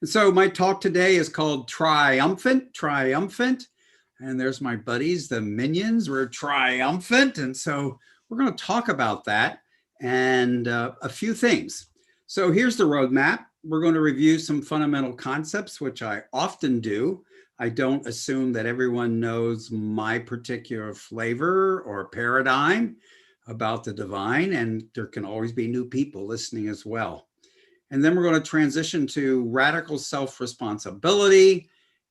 And so my talk today is called Triumphant. And there's my buddies, the minions. We're triumphant. And so we're going to talk about that and a few things. So here's the roadmap. We're going to review some fundamental concepts, which I often do. I don't assume that everyone knows my particular flavor or paradigm about the divine, and there can always be new people listening as well. And then we're going to transition to radical self-responsibility,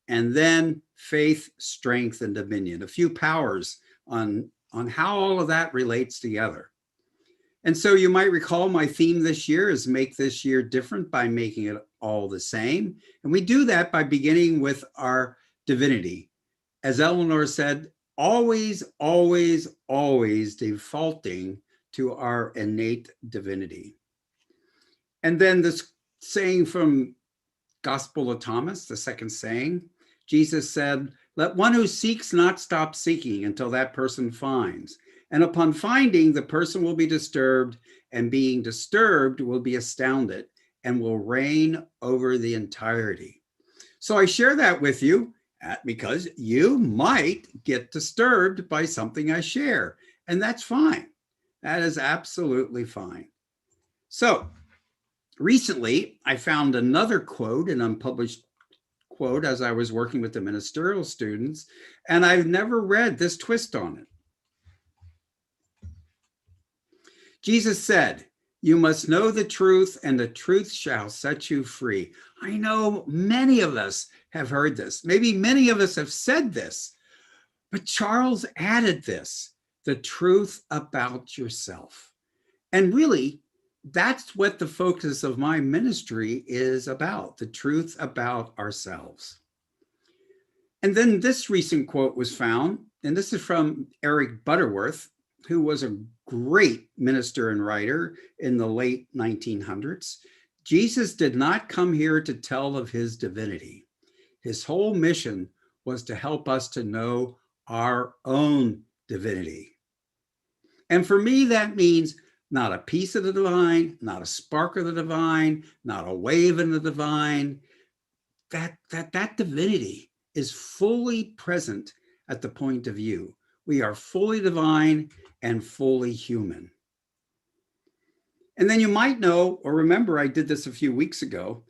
and then faith, strength, and dominion, a few powers on how all of that relates together. And so you might recall my theme this year is make this year different by making it all the same. And we do that by beginning with our divinity. As Eleanor said, always, always, always defaulting to our innate divinity. And then this saying from Gospel of Thomas, the second saying, Jesus said, "Let one who seeks not stop seeking until that person finds. And upon finding, the person will be disturbed, and being disturbed will be astounded and will reign over the entirety." So I share that with you because you might get disturbed by something I share, and that's fine. That is absolutely fine. So recently, I found another quote, an unpublished quote, as I was working with the ministerial students, and I've never read this twist on it. Jesus said, "You must know the truth, and the truth shall set you free." I know many of us have heard this. Maybe many of us have said this, but Charles added this, the truth about yourself. And really, that's what the focus of my ministry is about, the truth about ourselves. And then this recent quote was found, and this is from Eric Butterworth, who was a great minister and writer in the late 1900s. Jesus did not come here to tell of his divinity. His whole mission was to help us to know our own divinity. And for me, that means not a piece of the divine, not a spark of the divine, not a wave in the divine. That divinity is fully present at the point of view. We are fully divine and fully human. And then you might know or remember I did this a few weeks ago.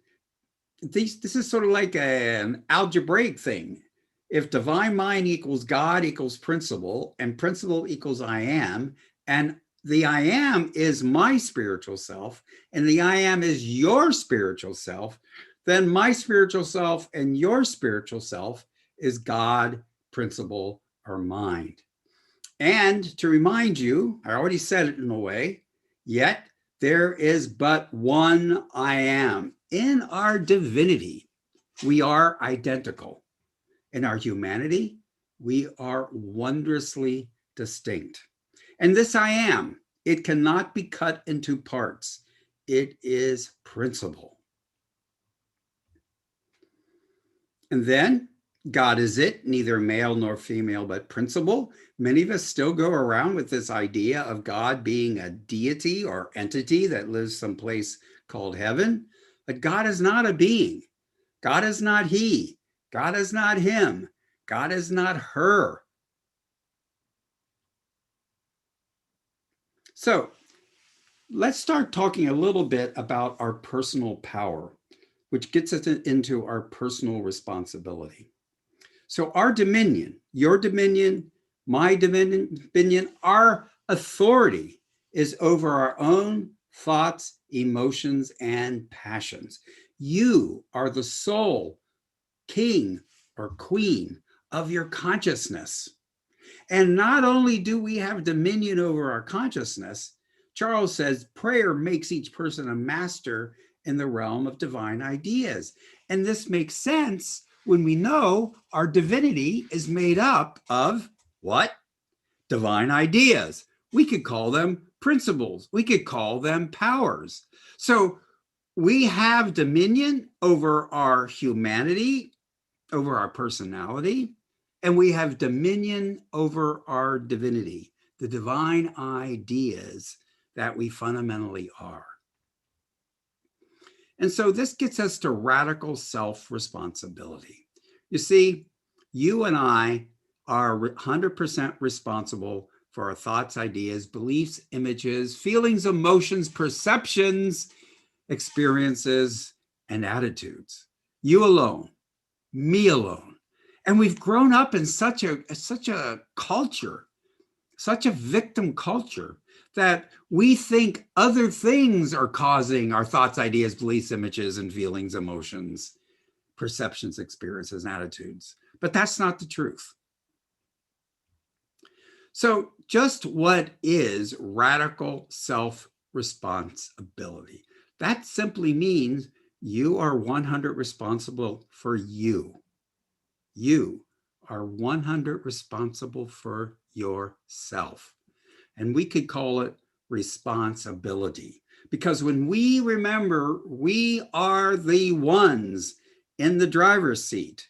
This is sort of like an algebraic thing. If divine mind equals God equals principle, and principle equals I am, and the I am is my spiritual self, and the I am is your spiritual self, then my spiritual self and your spiritual self is God, principle, or mind. And to remind you, I already said it in a way, yet there is but one I am. In our divinity, we are identical. In our humanity, we are wondrously distinct. And this I am, it cannot be cut into parts. It is principle. And then God is it, neither male nor female, but principle. Many of us still go around with this idea of God being a deity or entity that lives someplace called heaven. But God is not a being. God is not he. God is not him. God is not her. So let's start talking a little bit about our personal power, which gets us into our personal responsibility. So our dominion, your dominion, my dominion, our authority is over our own thoughts, emotions, and passions. You are the sole king or queen of your consciousness. And not only do we have dominion over our consciousness, Charles says prayer makes each person a master in the realm of divine ideas. And this makes sense when we know our divinity is made up of what? Divine ideas. We could call them principles. We could call them powers. So we have dominion over our humanity, over our personality, and we have dominion over our divinity, the divine ideas that we fundamentally are. And so this gets us to radical self-responsibility. You see, you and I are 100% responsible for our thoughts, ideas, beliefs, images, feelings, emotions, perceptions, experiences, and attitudes. You alone, me alone. And we've grown up in such a culture, such a victim culture, that we think other things are causing our thoughts, ideas, beliefs, images, and feelings, emotions, perceptions, experiences, and attitudes. But that's not the truth. So just what is radical self-responsibility? That simply means you are 100% responsible for you. You are 100% responsible for yourself. And we could call it responsibility, because when we remember we are the ones in the driver's seat,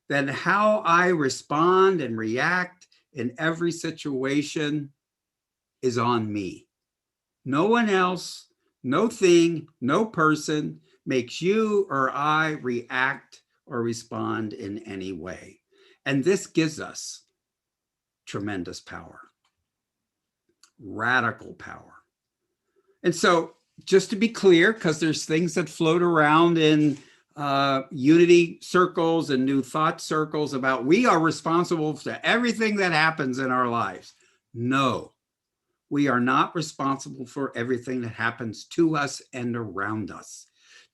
then how I respond and react in every situation is on me. No one else, no thing, no person makes you or I react or respond in any way. And this gives us tremendous power, radical power. And so, just to be clear, because there's things that float around in unity circles and new thought circles about we are responsible for everything that happens in our lives. No, we are not responsible for everything that happens to us and around us.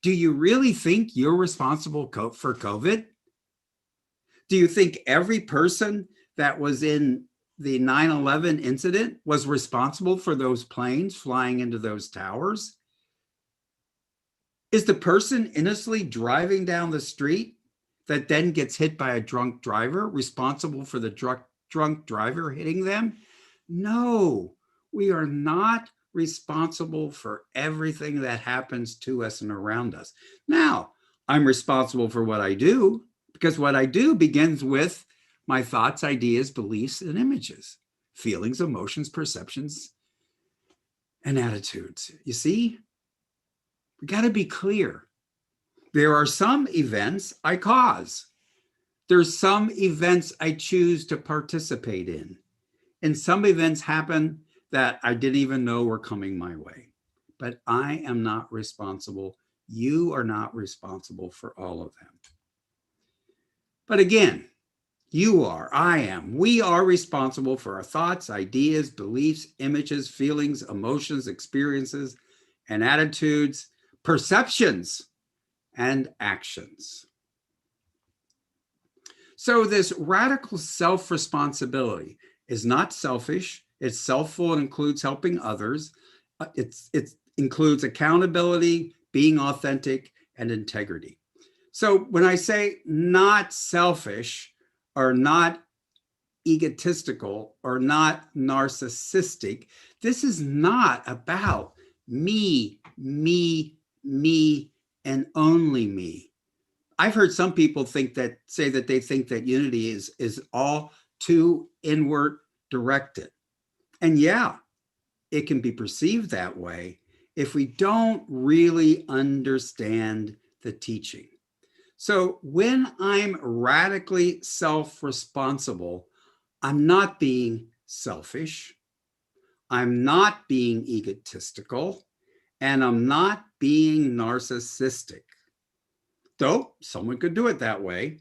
Do you really think you're responsible for COVID? Do you think every person that was in the 9/11 incident was responsible for those planes flying into those towers? Is the person innocently driving down the street that then gets hit by a drunk driver responsible for the drunk driver hitting them? No, we are not responsible for everything that happens to us and around us. Now, I'm responsible for what I do, because what I do begins with my thoughts, ideas, beliefs, and images, feelings, emotions, perceptions, and attitudes. You see, we got to be clear. There are some events I cause. There's some events I choose to participate in. And some events happen that I didn't even know were coming my way. But I am not responsible. You are not responsible for all of them. But again, you are, I am, we are responsible for our thoughts, ideas, beliefs, images, feelings, emotions, experiences, and attitudes, perceptions, and actions. So this radical self-responsibility is not selfish. It's selfful and includes helping others. It includes accountability, being authentic, and integrity. So when I say not selfish or not egotistical or not narcissistic, this is not about me, and only me. I've heard some people say that they think that unity is all too inward directed. And yeah, it can be perceived that way if we don't really understand the teaching. So when I'm radically self-responsible, I'm not being selfish, I'm not being egotistical, and I'm not being narcissistic. Though someone could do it that way.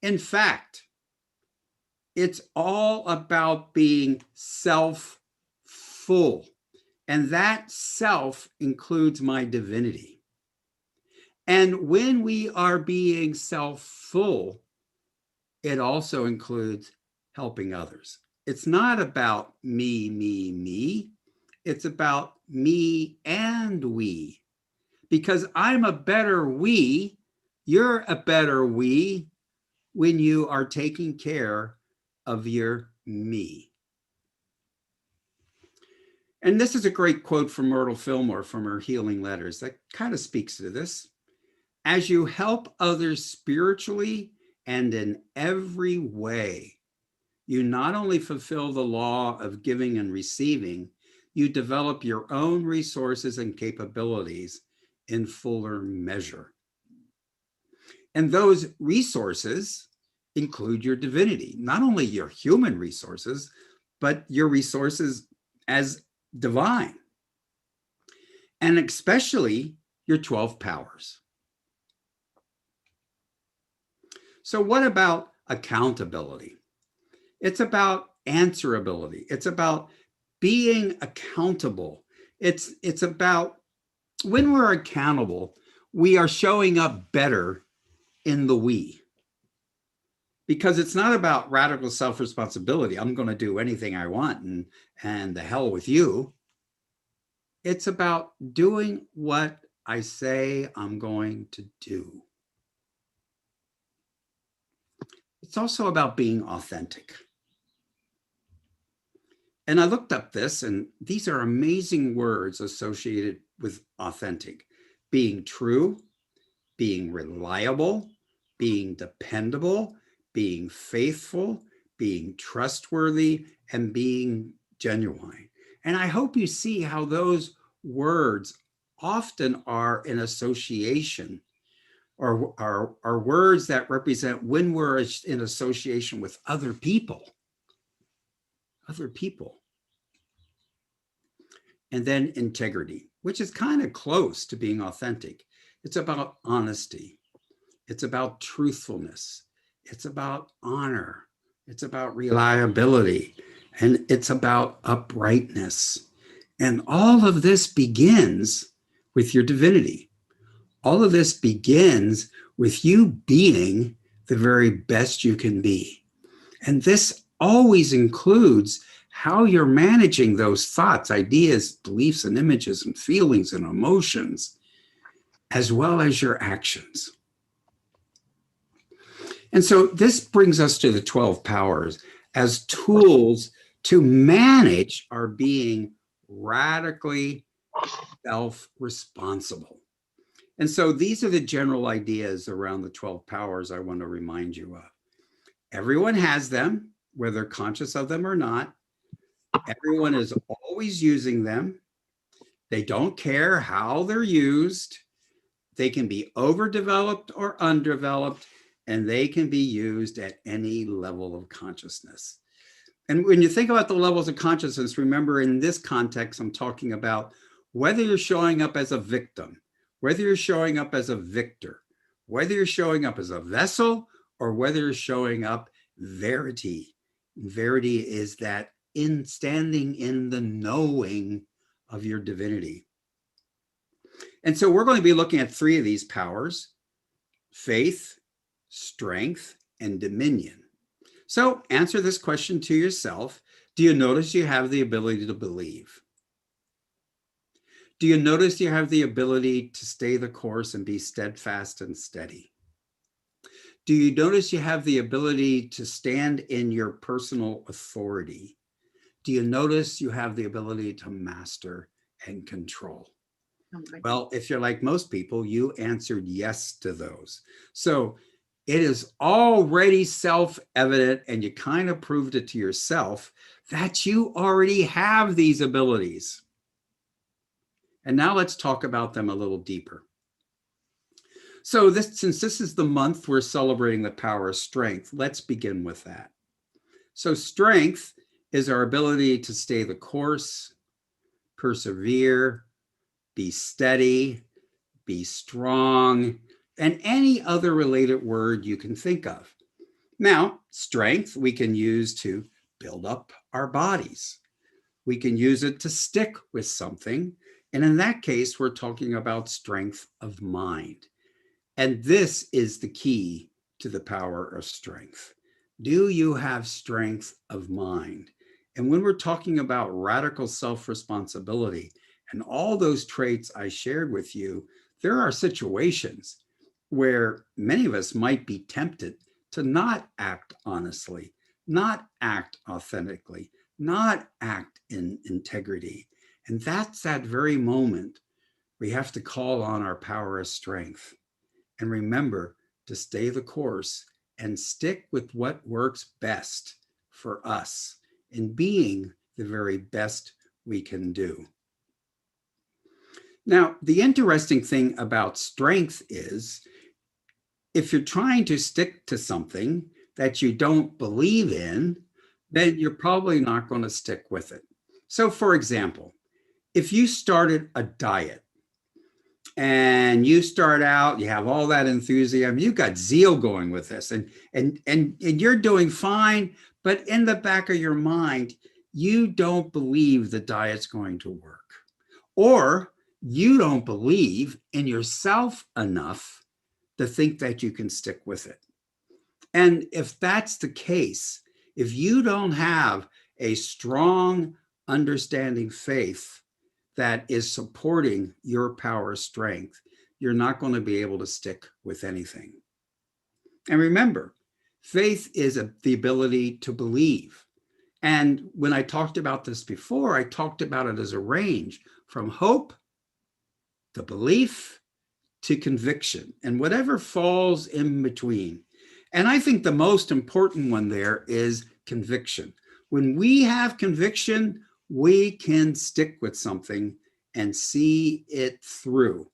In fact, it's all about being self-full. And that self includes my divinity. And when we are being self-full, it also includes helping others. It's not about me. It's about me and we. Because I'm a better we, you're a better we when you are taking care of your me. And this is a great quote from Myrtle Fillmore from her Healing Letters that kind of speaks to this. As you help others spiritually and in every way, you not only fulfill the law of giving and receiving, you develop your own resources and capabilities in fuller measure. And those resources include your divinity, not only your human resources, but your resources as divine, and especially your 12 powers. So what about accountability? It's about answerability. It's about being accountable. It's about when we're accountable, we are showing up better in the we. Because it's not about radical self-responsibility. I'm going to do anything I want and the hell with you. It's about doing what I say I'm going to do. It's also about being authentic. And I looked up this, and these are amazing words associated with authentic. Being true, being reliable, being dependable, being faithful, being trustworthy, and being genuine. And I hope you see how those words often are in association, or are words that represent when we're in association with other people. And then integrity, which is kind of close to being authentic. It's about honesty. It's about truthfulness. It's about honor. It's about reliability. And it's about uprightness. And all of this begins with your divinity. All of this begins with you being the very best you can be. And this always includes how you're managing those thoughts, ideas, beliefs, and images, and feelings and emotions, as well as your actions. And so this brings us to the 12 powers as tools to manage our being radically self-responsible. And so these are the general ideas around the 12 powers I want to remind you of. Everyone has them, whether conscious of them or not. Everyone is always using them. They don't care how they're used. They can be overdeveloped or undeveloped, and they can be used at any level of consciousness. And when you think about the levels of consciousness, remember in this context, I'm talking about whether you're showing up as a victim, whether you're showing up as a victor, whether you're showing up as a vessel, or whether you're showing up verity. Verity is that in standing in the knowing of your divinity. And so we're going to be looking at 3 of these powers: faith, strength, and dominion. So answer this question to yourself. Do you notice you have the ability to believe? Do you notice you have the ability to stay the course and be steadfast and steady? Do you notice you have the ability to stand in your personal authority? Do you notice you have the ability to master and control? Well, if you're like most people, you answered yes to those. So it is already self-evident, and you kind of proved it to yourself that you already have these abilities. And now let's talk about them a little deeper. So since this is the month we're celebrating the power of strength, let's begin with that. So strength is our ability to stay the course, persevere, be steady, be strong, and any other related word you can think of. Now, strength we can use to build up our bodies. We can use it to stick with something. And in that case, we're talking about strength of mind. And this is the key to the power of strength. Do you have strength of mind? And when we're talking about radical self-responsibility and all those traits I shared with you, there are situations where many of us might be tempted to not act honestly, not act authentically, not act in integrity. And that's that very moment we have to call on our power of strength. And remember to stay the course and stick with what works best for us in being the very best we can do. Now, the interesting thing about strength is if you're trying to stick to something that you don't believe in, then you're probably not going to stick with it. So, for example, if you started a diet and you start out, you have all that enthusiasm, you've got zeal going with this, and you're doing fine, but in the back of your mind, you don't believe the diet's going to work, or you don't believe in yourself enough to think that you can stick with it. And if that's the case, if you don't have a strong understanding faith that is supporting your power strength, you're not going to be able to stick with anything. And remember, faith is the ability to believe. And when I talked about this before, I talked about it as a range from hope to belief to conviction, and whatever falls in between. And I think the most important one there is conviction. When we have conviction, we can stick with something and see it through.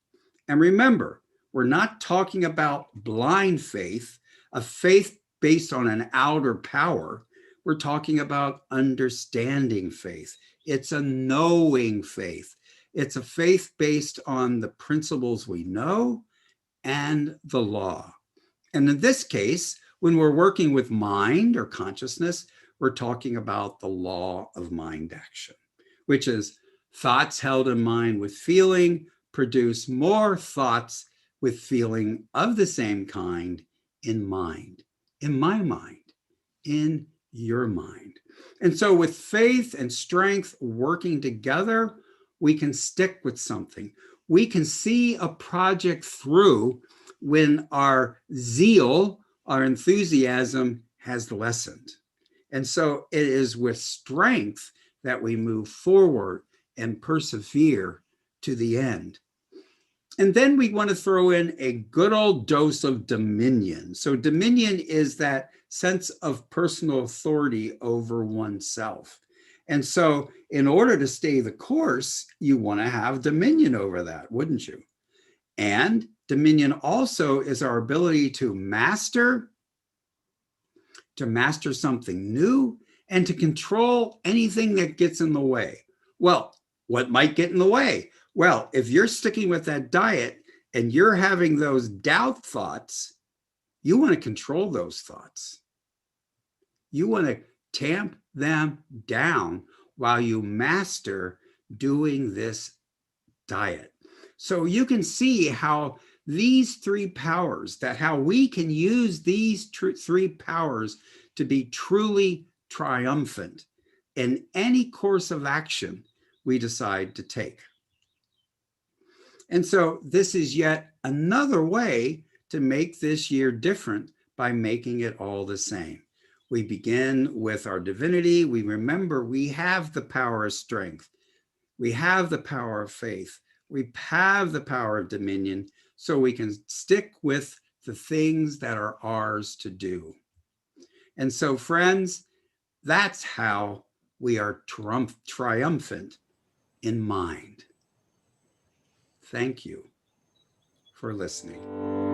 And remember, we're not talking about blind faith, a faith based on an outer power. We're talking about understanding faith. It's a knowing faith. It's a faith based on the principles we know and the law. And in this case, when we're working with mind or consciousness, we're talking about the law of mind action, which is thoughts held in mind with feeling produce more thoughts with feeling of the same kind in mind, in my mind, in your mind. And so with faith and strength working together, we can stick with something. We can see a project through when our zeal, our enthusiasm has lessened. And so it is with strength that we move forward and persevere to the end. And then we want to throw in a good old dose of dominion. So dominion is that sense of personal authority over oneself. And so in order to stay the course, you want to have dominion over that, wouldn't you? And dominion also is our ability to master something new, and to control anything that gets in the way. Well, what might get in the way? Well, if you're sticking with that diet and you're having those doubt thoughts, you want to control those thoughts. You want to tamp them down while you master doing this diet. So you can see how these three powers, that how we can use these three powers to be truly triumphant in any course of action we decide to take. And so this is yet another way to make this year different by making it all the same. We begin with our divinity. We remember we have the power of strength. We have the power of faith. We have the power of dominion, so we can stick with the things that are ours to do. And so, friends, that's how we are triumphant in mind. Thank you for listening.